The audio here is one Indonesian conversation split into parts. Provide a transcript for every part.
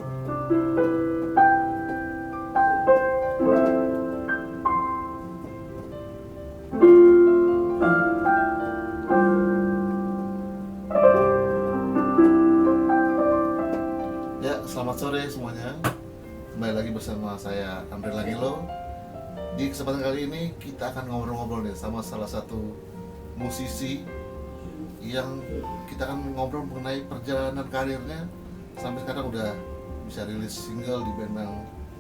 Selamat sore semuanya. Kembali lagi bersama saya Andre Langilo. Di kesempatan kali ini kita akan ngobrol-ngobrol nih sama salah satu musisi yang kita akan ngobrol mengenai perjalanan karirnya sampai sekarang udah bisa rilis single di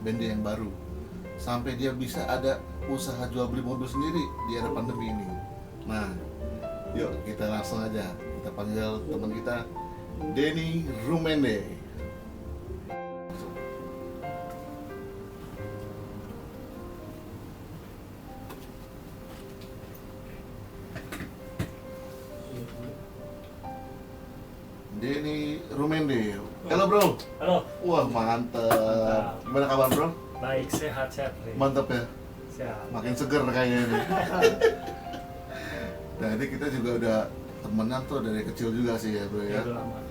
band yang baru, sampai dia bisa ada usaha jual beli mobil sendiri di era pandemi ini. Nah, yuk kita langsung aja kita panggil teman kita Denny Rumende. Denny Rumende. Halo bro. Halo. Wah mantep. Gimana kabar bro? Baik, sehat. Mantep ya. Sehat. Makin seger kayaknya nih. Nah ini kita juga udah temenan tuh dari kecil juga sih ya bro ya.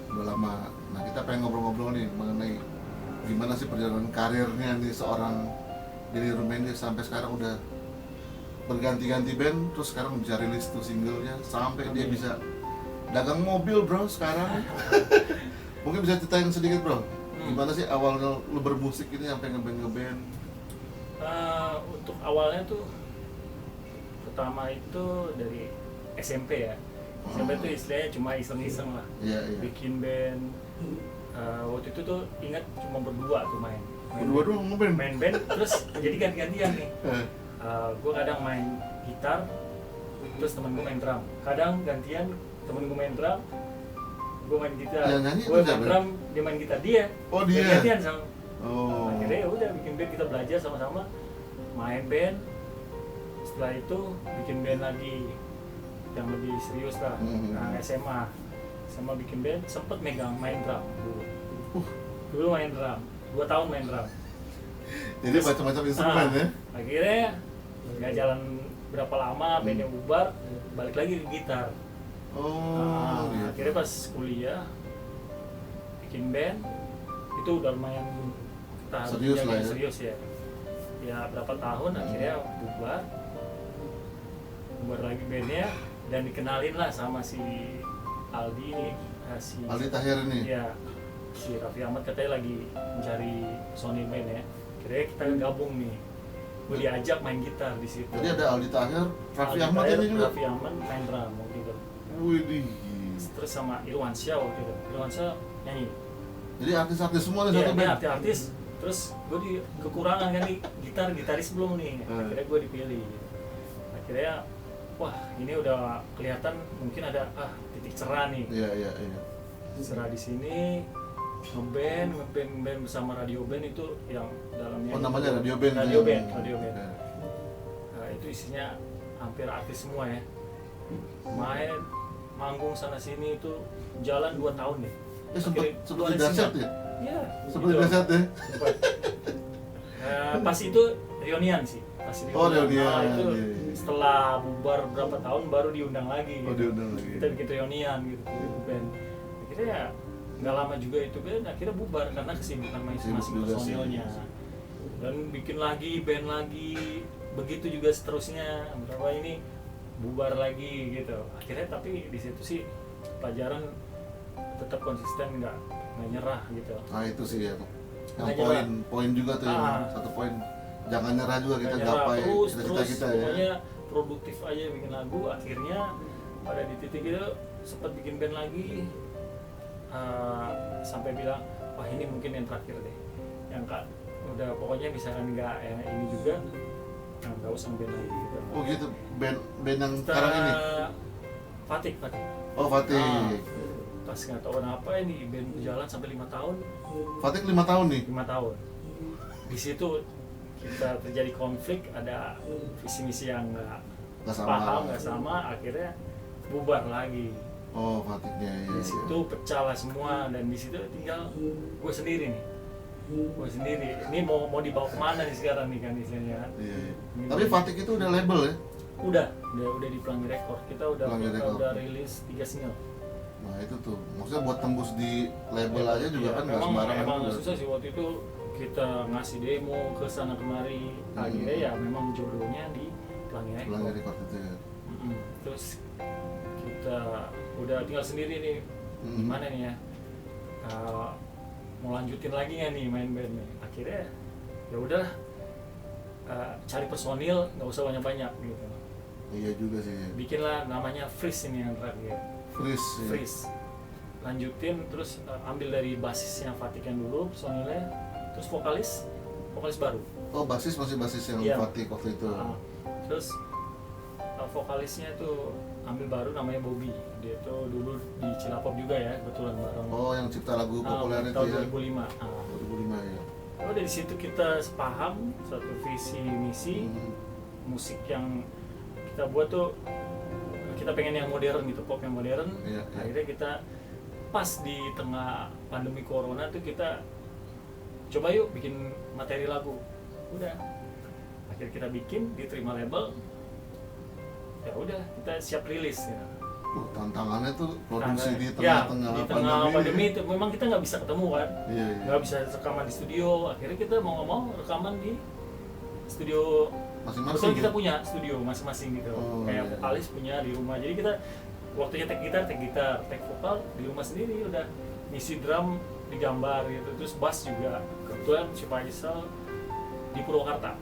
Udah lama. Nah kita pengen ngobrol-ngobrol nih mengenai gimana sih perjalanan karirnya nih seorang Denny Rumende sampai sekarang udah berganti-ganti band, terus sekarang bisa rilis tuh singlenya sampai dia bisa dagang mobil bro sekarang. Mungkin bisa ceritain sedikit bro, gimana sih awalnya lu bermusik ini sampai ngeband? Untuk awalnya tuh pertama itu dari SMP ya. SMP tuh istilahnya cuma iseng-iseng lah. Iya. Bikin band. Waktu itu tuh ingat cuma berdua tuh main ngeband? Main band terus jadi ganti-gantian nih. Gue kadang main gitar, terus temen gue main drum. Kadang gantian, temen gue main drum, gue main gitar. Gue main drum, dia main gitar. Dia. Oh dia. Gantian sama. Oh. Akhirnya ya udah bikin band, kita belajar sama-sama main band. Setelah itu bikin band lagi yang lebih serius lah. Nah, SMA bikin band, sempet megang main drum dulu main drum 2 tahun main drum. Jadi macam-macam instrumen ya. Akhirnya nggak jalan berapa lama bandnya bubar, balik lagi ke gitar. Gitu. Akhirnya pas kuliah bikin band itu udah lumayan serius lah ya. Serius ya berapa tahun. Akhirnya bubar lagi bandnya dan dikenalin lah sama si Aldi ini, Aldi Tahir ini. Ya, si Raffi Ahmad katanya lagi mencari soundman ya. Akhirnya kita gabung nih. Gue diajak main gitar di situ. Jadi ada Aldi Tahir, Raffi Ahmad ini juga. Raffi Ahmad main drum waktu itu. Widih. Terus sama Irwan Syah waktu itu. Irwan Syah nyanyi. Jadi artis-artis semua di satu band. Iya, artis. Terus gue kekurangan kan nih gitaris belum nih. Akhirnya gue dipilih. Akhirnya wah ini udah kelihatan mungkin ada titik cerah nih. Iya. Cerah di sini ngeband bersama Radio Band itu yang dalamnya. Oh namanya Radio Band. Radio Band. Nah, itu isinya hampir artis semua ya. Main manggung sana sini itu jalan 2 tahun nih. Seperti dahsyat ya? Iya. Seperti dahsyat ya? Pas itu reunian sih. Oh reunian. Nah, itu setelah bubar berapa tahun baru diundang lagi. Oh diundang lagi. Kita bikin reunian gitu band. Akhirnya ya nggak lama juga itu band akhirnya bubar karena kesibukan masing-masing personilnya. Dan bikin lagi band lagi, begitu juga seterusnya. Berapa ini bubar lagi gitu. Akhirnya tapi di situ sih pelajaran tetap konsisten, nggak nyerah gitu. Nah itu sih ya. Yang poin juga tuh yang satu poin. Jangan nyerah juga kita gapai cita-cita kita ya. Pokoknya produktif aja bikin lagu. Akhirnya pada di titik itu sempat bikin band lagi. Sampai bilang wah ini mungkin yang terakhir deh. Yang udah pokoknya misalkan nggak ini juga nggak usah band lagi gitu. Oh gitu, band yang sekarang ini? Fatik. Oh Fatik. Pas nggak tahu kenapa ini band berjalan sampai 5 tahun. Fatik 5 tahun nih? 5 tahun. Di situ kita terjadi konflik, ada visi misi yang nggak sama, akhirnya bubar lagi. Oh Fatiknya ya. Di situ pecah lah semua dan di situ tinggal gue sendiri nih. Ini mau dibawa kemana nih sekarang nih kan istilahnya. Iya. Tapi Fatik itu udah label ya? Udah di Pelangi Record. Kita udah rilis 3 single. Nah itu tuh, maksudnya buat tembus di label aja juga kan nggak memang sembarangan emang juga. susah sih waktu itu kita ngasih demo ke sana kemari. Akhirnya ya memang jodohnya di Pelangi Pelangi Record. Record itu ya. Terus kita udah tinggal sendiri nih, gimana nih ya, mau lanjutin lagi nggak nih main band nih. Akhirnya ya udah, cari personil nggak usah banyak gitu. Iya juga sih. Bikinlah namanya Freeze ini yang terakhir. Freeze. Ya. Freeze. Lanjutin terus ambil dari basisnya Vatikan dulu personilnya, terus vokalis baru. Oh basis masih basis yang Iya. Fatih waktu itu. Terus vokalisnya tuh ambil baru namanya Bobby. Dia tuh dulu di Cilapop juga ya, kebetulan bareng. Oh yang cipta lagu populer itu tahun ya. 2005. 2005 ya. Oh dari situ kita sepaham satu visi misi musik yang kita buat tuh, kita pengen yang modern gitu, pop yang modern. Iya. Akhirnya kita pas di tengah pandemi corona tuh kita coba yuk bikin materi lagu. Udah, akhirnya kita bikin, diterima label. Ya udah, kita siap rilis ya. Tantangannya tuh produksi di Ya, tengah-tengah di tengah pandemi itu memang kita nggak bisa ketemu kan, Iya. nggak bisa rekaman di studio. Akhirnya kita mau nggak mau rekaman di studio. Masing-masing. Betul, kita ya? punya studio masing-masing gitu. Oh, Kayak iya. vokalis punya di rumah. Jadi kita waktunya take gitar, take vokal di rumah sendiri, udah ngisi drum digambar gitu. Terus bass juga. Kebetulan si Faisal di Purwakarta.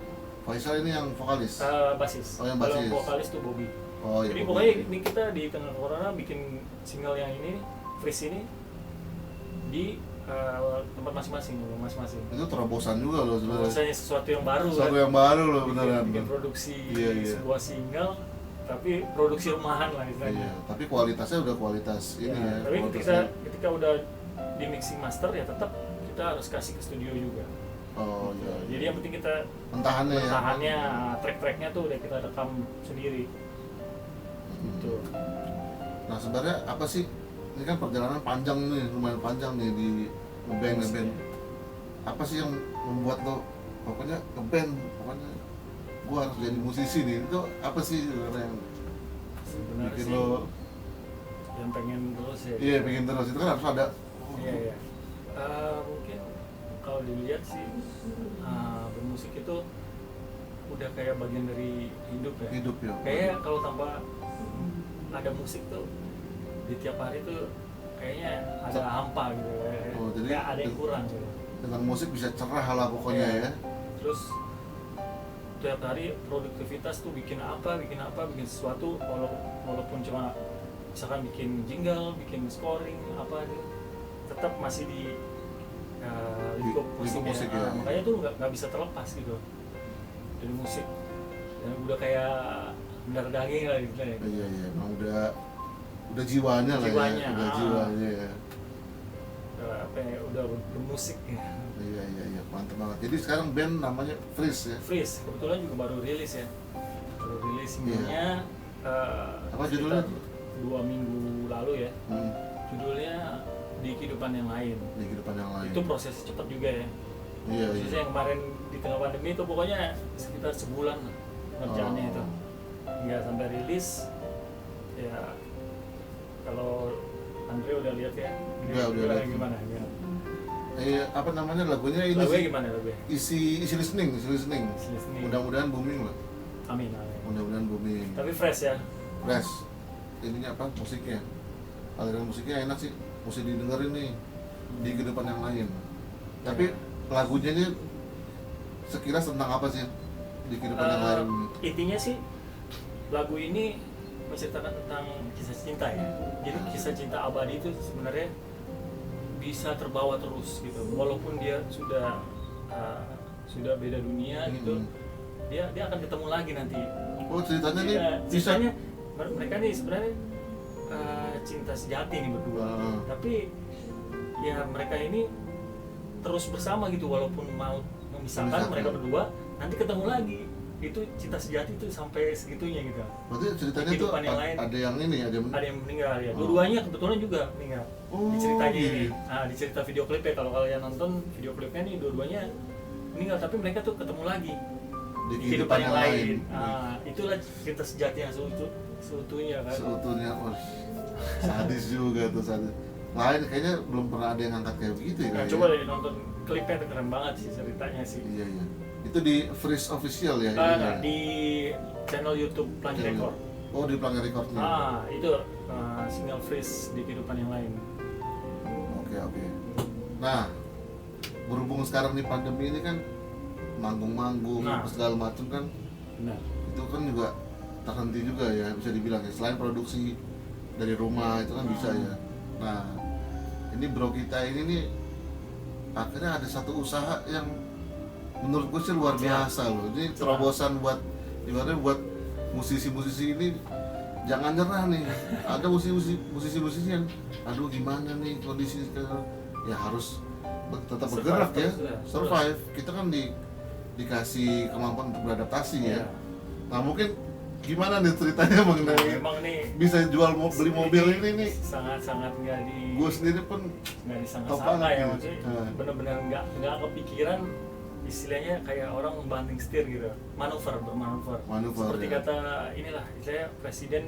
Faisal ini yang vokalis. Basis. Oh, yang Kalau basis. vokalis tuh Bobby. Oh iya. Jadi Bobby. pokoknya ini kita di tengah corona bikin single yang ini, Freeze ini di tempat masing-masing. Itu terobosan juga loh sebenarnya. Rasanya sesuatu yang baru. Sesuatu kan? yang baru loh bikin, beneran. bikin produksi Iya, iya. sebuah single, tapi produksi rumahan lah istilahnya. Iya, tapi kualitasnya udah kualitas ini ya. Tapi kualitasnya. ketika udah di mixing master ya tetap kita harus kasih ke studio juga. Oh iya. Jadi yang penting kita Mentahannya ya. tahannya, track-tracknya tuh udah kita rekam sendiri. Gitu. Nah sebenarnya apa sih, ini kan perjalanan panjang nih, lumayan panjang nih di ngeband. Apa sih yang membuat lo pokoknya ngeband, pokoknya gua harus jadi musisi nih, itu apa sih sebenarnya yang Sebenarnya bikin sih lo yang pengen terus ya. iya bikin terus, itu kan harus ada. Iya. Mungkin kalau dilihat sih bermusik itu udah kayak bagian dari hidup ya. Hidup ya. Kayak kalau tanpa ada musik tuh di tiap hari tuh kayaknya ada hampa gitu ya. Oh, jadi Kayak ada yang kurang gitu. Dengan musik bisa cerah lah pokoknya Iya. ya. Terus tiap hari produktivitas tuh bikin bikin sesuatu, walaupun cuma misalkan bikin jingle, bikin scoring apa gitu, tetap masih di lingkup musik, musik ya. Makanya tuh nggak bisa terlepas gitu dari musik, dan udah kayak mendarah daging lah gitu ya. Iya, emang udah jiwanya lah Jiwanya, ya, udah jiwanya ya. Udah bermusik ya. Iya, mantap banget. Jadi sekarang band namanya Freeze ya. Freeze kebetulan juga baru rilis ya, singlenya. Apa judulnya? 2 minggu lalu ya. Hmm, Judulnya Di Kehidupan Yang Lain. di kehidupan yang lain. Itu prosesnya cepat juga ya. Iya. Prosesnya yang kemarin di tengah pandemi itu pokoknya sekitar sebulan ngerjaannya Oh. itu. Hingga sampai rilis ya. Kalau Andre udah lihat ya? Udah lihat. Gimana? Apa namanya lagunya ini Lagunya sih? gimana lagunya? Isi listening. Listening. Mudah-mudahan booming lah. Amin. Mudah-mudahan booming. Tapi fresh ya. Fresh. Ininya apa? Musiknya. Aliran musiknya enak sih. Mesti didengerin nih di kehidupan yang lain. Tapi lagunya ini sekilas tentang apa sih di kehidupan yang lain? Intinya sih lagu ini menceritakan tentang kisah cinta ya. Jadi kisah cinta abadi itu sebenarnya bisa terbawa terus gitu. Walaupun dia sudah beda dunia gitu, dia akan ketemu lagi nanti. Oh ceritanya nih bisa. Ceritanya mereka nih sebenarnya cinta sejati nih berdua. Tapi ya mereka ini terus bersama gitu, walaupun mau memisahkan mereka berdua, nanti ketemu lagi. Itu cinta sejati itu sampai segitunya gitu. Berarti ceritanya tuh Kehidupan yang lain. ada yang ini, ada yang meninggal ya. Dua-duanya kebetulan juga meninggal. Di ceritanya ini. Nah, di cerita video klipnya, kalau kalian nonton video klipnya nih, dua-duanya meninggal, tapi mereka tuh ketemu lagi di kehidupan yang lain. Nah, itulah cinta sejati yang seutuhnya kan. Seutuhnya. sadis juga tuh, sadis. Lain kayaknya belum pernah ada yang ngangkat kayak begitu ya. Nah, kayaknya. coba deh nonton klipnya, tuh keren banget sih ceritanya sih. Iya iya. Itu di Freeze Official ya? Nah, di channel YouTube Pelangi Record. Oh, di Pelangi Recordnya. Itu single Freeze di kehidupan yang lain. Oke. Nah, berhubung sekarang nih pandemi ini kan manggung-manggung Nah. segala macam kan, Benar. itu kan juga terhenti juga ya, bisa dibilang ya. Selain produksi dari rumah itu kan bisa ya. Nah, ini bro kita ini nih akhirnya ada satu usaha yang menurut gue sih luar biasa loh. Ini terobosan buat ibaratnya buat musisi-musisi ini, jangan nyerah nih. Ada musisi-musisi yang aduh gimana nih kondisi sekarang, ya harus tetap bergerak ya, survive. Kita kan dikasih kemampuan untuk beradaptasi ya. Nah, mungkin gimana nih ceritanya mengenai Memang nih bisa jual beli mobil ini nih? sangat-sangat nggak Gue sendiri pun nggak top disangka-sangka banget ya, nih. maksudnya Nah. bener-bener nggak kepikiran, istilahnya kayak orang banting setir gitu, bermanuver. Seperti ya. kata inilah, saya presiden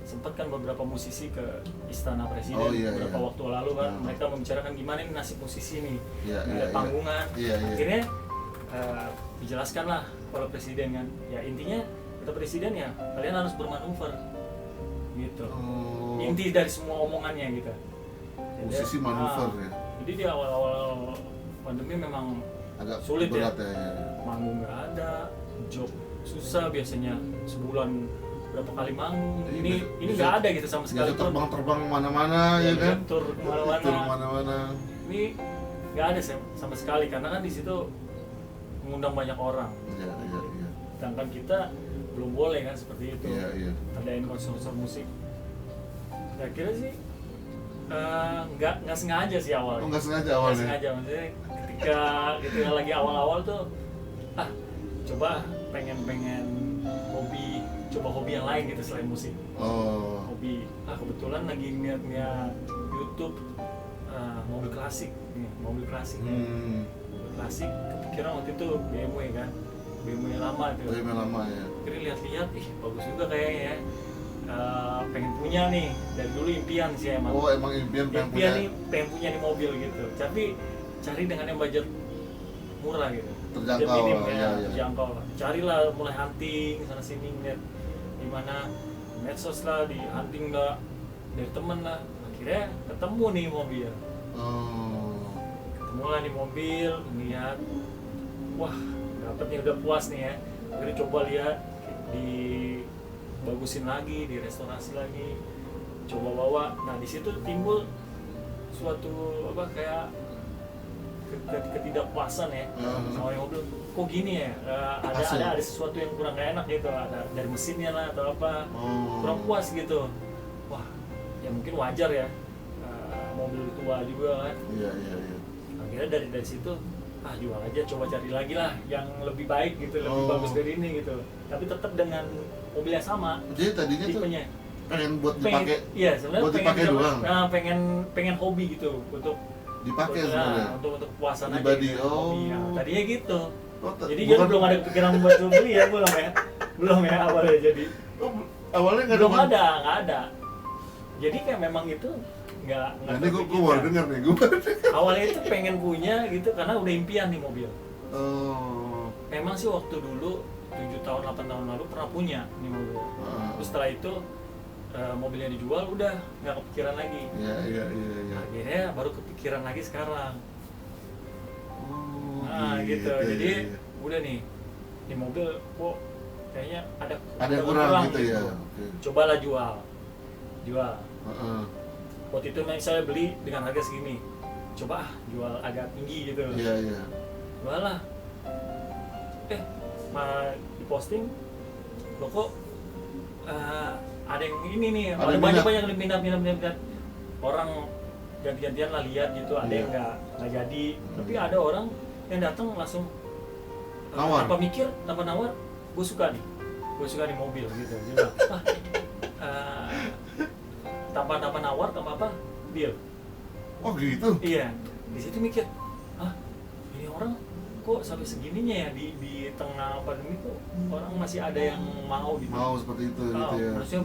sempat kan beberapa musisi ke istana presiden Oh, iya, beberapa iya. waktu lalu kan, Nah. mereka membicarakan gimana ini nasib musisi nih, Iya, ada iya, iya. panggungan. Iya, iya. Akhirnya dijelaskan lah oleh presiden kan, ya intinya kata presiden ya kalian harus bermanuver gitu. Oh, Inti dari semua omongannya gitu. musisi manuver ya. Jadi di awal-awal pandemi memang Agak sulit berat ya. ya. Manggung nggak ada, job susah, biasanya sebulan berapa kali manggung. Ini nggak ada gitu sama sekali. Biasa terbang mana-mana ya kan? Tur Tur kemana-mana. mana-mana. Ini nggak ada sama sekali karena kan di situ mengundang banyak orang. Iya. Sedangkan kita belum boleh kan seperti itu. Iya. Adain konser-konser musik. Saya kira sih nggak sengaja sih awalnya. Oh, nggak sengaja Nggak awalnya. sengaja, maksudnya ketika lagi awal-awal tuh coba pengen coba hobi yang lain gitu selain musik. Oh. Hobi kebetulan lagi ngeliat YouTube mobil klasik mobil klasik kepikiran waktu itu BMW kan, BMW lama tuh. Tapi lama ya. Akhirnya lihat-lihat, bagus juga kayaknya ya. Pengen punya nih, dari dulu impian sih emang. Oh, emang impian pengen punya. Nih pengen punya nih mobil gitu, tapi cari dengan yang budget murah gitu, Terjangkau, budget minim iya. terjangkau. Carilah, mulai hunting sana sini, lihat di mana medsos lah, di hunting lah dari temen lah, akhirnya ketemu nih mobil. Ketemu lah nih mobil, lihat, wah dapet nih, udah puas nih ya. Akhirnya coba lihat, dibagusin lagi, direstorasi lagi, coba bawa. Nah di situ timbul suatu kayak ketidakpuasan ya sama yang mobil. Kok gini ya, ada sesuatu yang kurang enak gitu, ada dari mesinnya lah atau apa, kurang puas gitu. Wah ya mungkin wajar ya, mobil tua juga kan. Iya. Akhirnya dari situ jual aja, coba cari lagi lah yang lebih baik gitu, lebih bagus dari ini gitu, tapi tetap dengan mobil yang sama. Jadi tadinya tipenya tuh pengen buat dipakai. Iya, sebenarnya buat dipakai doang. pengen hobi gitu untuk Dipakai sebenarnya. untuk kepuasan Pribadi, aja gitu, hobi. Nah, tadinya gitu. Jadi bukan, dia belum ada pikiran buat beli ya, belum ya awalnya. Jadi awalnya nggak belum ada. Jadi kayak memang itu nggak Nanti gue baru denger nih, awalnya itu pengen punya gitu karena udah impian nih mobil. Oh. Memang sih waktu dulu 7 tahun 8 tahun lalu pernah punya nih mobil. Terus setelah itu mobilnya dijual, udah nggak kepikiran lagi. Iya. Akhirnya baru kepikiran lagi sekarang. Oh, Gitu. Jadi udah nih mobil kok kayaknya ada yang kurang gitu ya. Cobalah jual. Heeh. Waktu itu saya beli dengan harga segini, coba jual agak tinggi gitu. Iya. Jual lah. Diposting, loh kok ada yang ini nih, ada banyak yang minat. Orang ganti-gantian lah lihat gitu, ada yang nggak jadi, tapi ada orang yang datang langsung tanpa nawar, gue suka nih mobil gitu. Dia bilang, tanpa nawar, tanpa apa, deal. Oh gitu? Iya, di situ mikir, ini orang kok sampai segininya ya, di tengah pandemi kok orang masih ada yang mau gitu. Mau seperti itu gitu ya. Maksudnya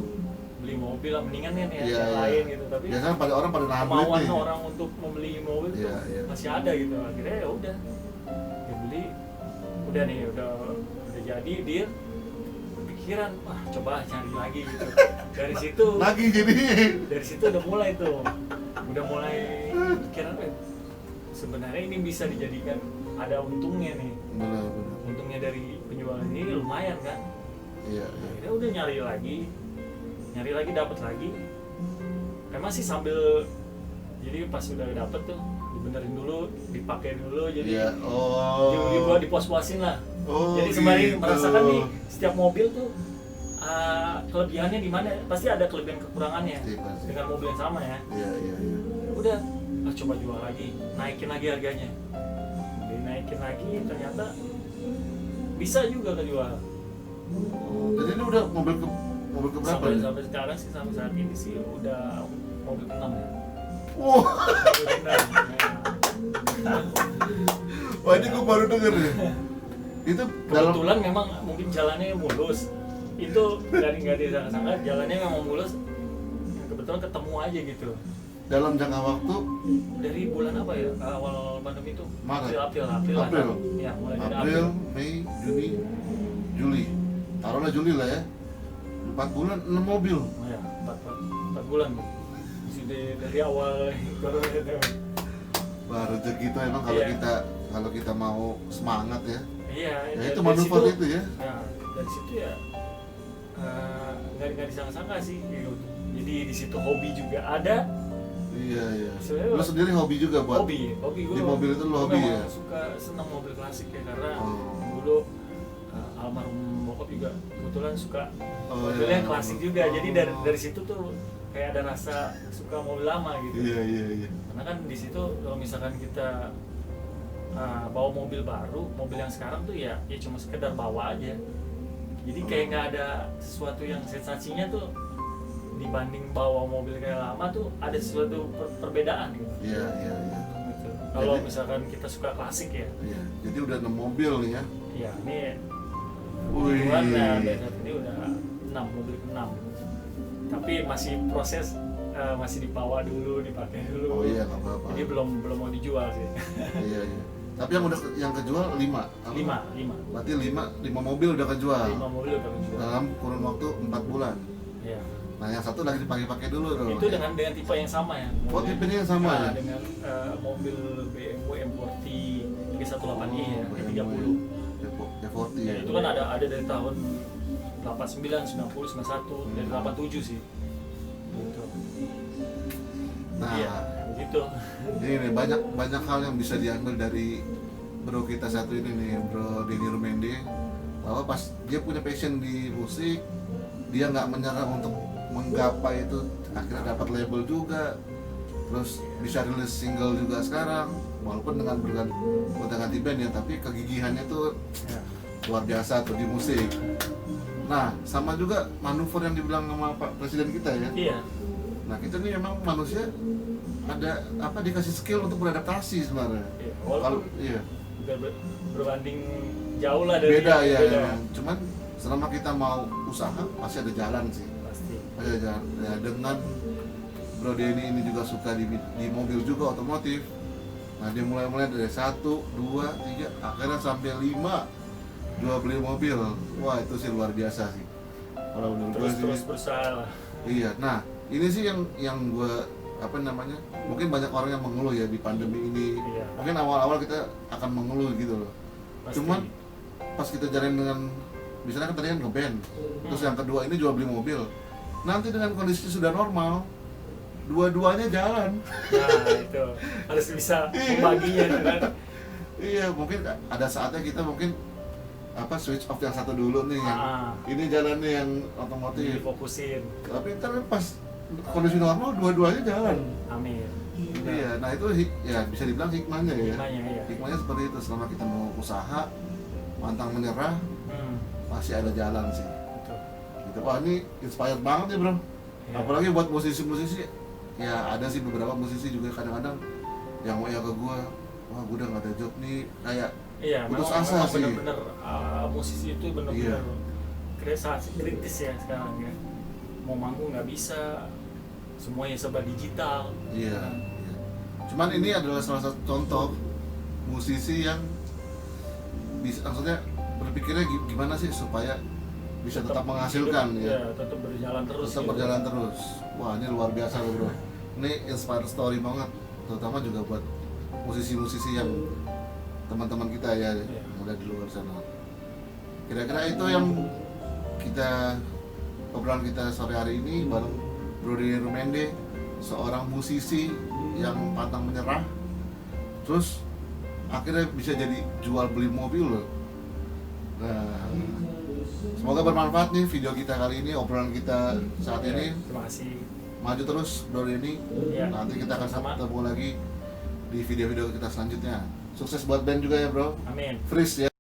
beli mobil lah, mendingan kan ya Iya, yang iya. lain gitu. Tapi Biasanya pada orang pada nahan duit kemauan nih. orang untuk membeli mobil tuh Iya, iya. masih ada gitu. Akhirnya ya udah beli, udah nih udah jadi deal, pikiran wah coba cari lagi gitu. Dari situ Lagi jadi. dari situ udah mulai pikiran sebenarnya ini bisa dijadikan ada untungnya nih. Benar. Untungnya dari penjualan ini lumayan kan. Iya, iya. Akhirnya udah nyari lagi dapat lagi. Memang sih sambil, jadi pas udah dapet tuh dibenerin dulu, dipakai dulu, jadi Iya. Oh. dibuat dipos-posin lah. Oh, Jadi sembari gitu. merasakan nih setiap mobil tuh kelebihannya di mana, pasti ada kelebihan kekurangannya Pasti, pasti. dengan mobil yang sama ya. Iya. Udah coba jual lagi, naikin lagi harganya, dinaikin lagi, ternyata bisa juga kejual. Oh, jadi ini udah mobil ke berapa Sampai nih? sekarang sih, sampai saat ini sih udah mobil ke-6 ya. Wah, Mobil ke-6. wah ini gue baru denger nih. Itu dalam Kebetulan memang mungkin jalannya mulus, itu nggak disangka jalannya memang mulus, kebetulan ketemu aja gitu. dalam jangka waktu Dari bulan apa ya, awal pandemi itu? Maret. April lah April. kan? Ya, mulai dari April, Mei, Juni, Juli. Taruhlah Juli lah ya. 4 bulan 6 mobil. Oh ya, 4 bulan Bu. Masih dari awal corona itu. Wah, rezeki itu emang kalau Iya. kalau kita mau semangat ya. Iya, Ya dari itu manuver situ- itu ya. Nah, dari situ ya nggak disangka-sangka sih gitu. Jadi di situ hobi juga ada. Iya. Sebenarnya Lu sendiri hobi juga buat hobi gue di mobil itu lu hobi ya? suka senang mobil klasik ya, karena Oh. dulu almarhum bokap juga kebetulan suka Oh, mobilnya iya. klasik juga, jadi dari situ tuh kayak ada rasa suka mobil lama gitu. Iya. Karena kan di situ kalau misalkan kita bawa mobil baru, mobil yang sekarang tuh ya cuma sekedar bawa aja, jadi kayak nggak ada sesuatu yang sensasinya tuh. Dibanding bawa mobil kayak lama tuh ada sesuatu perbedaan gitu. Iya. Gitu. Kalau Jadi- misalkan kita suka klasik ya, Iya. Jadi udah 6 mobil nih ya. ya ini Wih. kebetulan dari saat ini udah 6 mobil ke-6. Tapi masih proses, masih dibawa dulu, dipakai dulu. Oh iya, nggak apa-apa. Jadi belum mau dijual sih. Iya. Tapi yang kejual 5. 5 Berarti 5 mobil udah kejual 5 mobil udah dijual. dalam kurun waktu 4 bulan. Iya. Nah, yang satu lagi dipakai dulu dong. Itu dengan tipe yang sama ya. Oh, tipenya yang sama ya? Dengan mobil BMW M40 318i ya, E30. E40 Ya, ya. itu kan ada dari tahun 89, 90, 91, dan 87 sih. Gitu. Nah, Iya, begitu. ini nih banyak hal yang bisa diambil dari bro kita satu ini nih, bro Denny Rumende, bahwa pas dia punya passion di musik, dia nggak menyerah untuk menggapai itu, akhirnya dapat label juga, terus bisa rilis single juga sekarang, walaupun dengan berganti band ya, tapi kegigihannya tuh Ya. luar biasa tuh di musik. Nah, sama juga manuver yang dibilang sama Pak Presiden kita ya. Iya. Nah, kita nih memang manusia ada dikasih skill untuk beradaptasi sebenarnya. Iya. Kalau Walaupun iya, udah berbanding jauh lah dari beda ya, beda. emang. Cuman selama kita mau usaha pasti ada jalan sih. Pasti. Pasti ada jalan. Ya, dengan Bro Denny ini juga suka di mobil juga, otomotif. Nah, dia mulai dari 1, 2, 3, akhirnya sampai 5 jual beli mobil. Wah, itu sih luar biasa sih. Kalau menurut gue sih. Terus berusaha lah. Iya, nah ini sih yang gue mungkin banyak orang yang mengeluh ya di pandemi ini. Iya. Mungkin awal-awal kita akan mengeluh gitu loh. Pasti. Cuman pas kita jalanin dengan, misalnya kan tadi kan ngeband, terus yang kedua ini jual beli mobil. Nanti dengan kondisi sudah normal, dua-duanya jalan. Nah, itu harus bisa membaginya kan. Iya, mungkin ada saatnya kita mungkin switch off yang satu dulu nih, yang ini jalannya yang otomotif. Difokusin. Tapi ntar kan pas kondisi normal dua-duanya jalan. Amin. Iya, nah itu ya bisa dibilang hikmahnya ya. Hikmahnya, iya. Hikmahnya seperti itu, selama kita mau usaha, pantang menyerah, pasti ada jalan sih. Betul. Gitu. Wah, ini inspired banget nih bro. Iya. Apalagi buat musisi-musisi, ya ada sih beberapa musisi juga kadang-kadang yang WA ke gua, wah gua udah gak ada job nih, kayak Iya, putus memang asa sih. bener-bener musisi itu bener-bener Iya. kritis ya sekarang ya. mau manggung nggak bisa, semuanya serba digital. Iya, iya. Cuman ini adalah salah satu contoh musisi yang bisa, maksudnya berpikirnya gimana sih supaya bisa tetap menghasilkan hidup, ya, tetap berjalan terus. tetap gitu. berjalan terus. Wah, ini luar biasa loh bro. Ini inspire story banget, terutama juga buat musisi-musisi yang teman-teman kita ya, Iya. yang udah di luar sana. Kira-kira itu yang kita obrolan kita sore hari ini bareng Bro Denny Rumende, seorang musisi yang pantang menyerah, terus akhirnya bisa jadi jual beli mobil loh. Nah, semoga bermanfaat nih video kita kali ini, obrolan kita saat Ya, ini. terima kasih. Maju terus Bro Denny. Ya, Nanti kita akan sama-sama. ketemu lagi di video-video kita selanjutnya. Sukses buat band juga ya bro. Amin. Freeze ya.